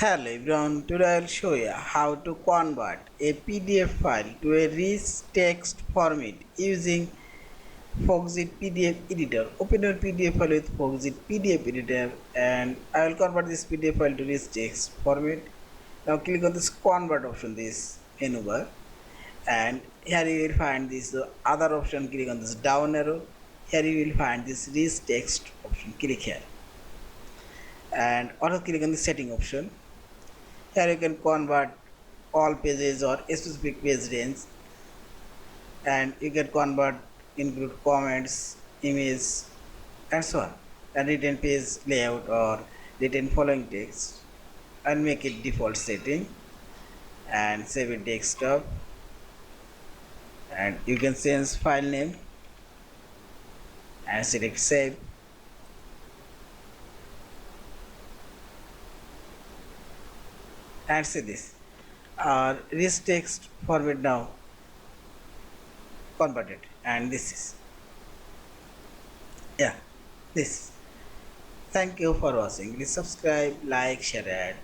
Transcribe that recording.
Hello everyone, today I will show you how to convert a PDF file to a rich text format using Foxit PDF Editor. Open your PDF file with Foxit PDF Editor and I will convert this PDF file to rich text format. Now click on this convert option, this menu bar, and here you will find this other option. Click on this down arrow. Here you will find this rich text option. Click here and also click on the setting option. Here you can convert all pages or a specific page range, and you can convert, include comments, image, and so on, and written page layout or written following text, and make it default setting and save it desktop. And you can change file name and select save. And see this rich text format now converted, and this is this. Thank you for watching. Please subscribe, like, share, and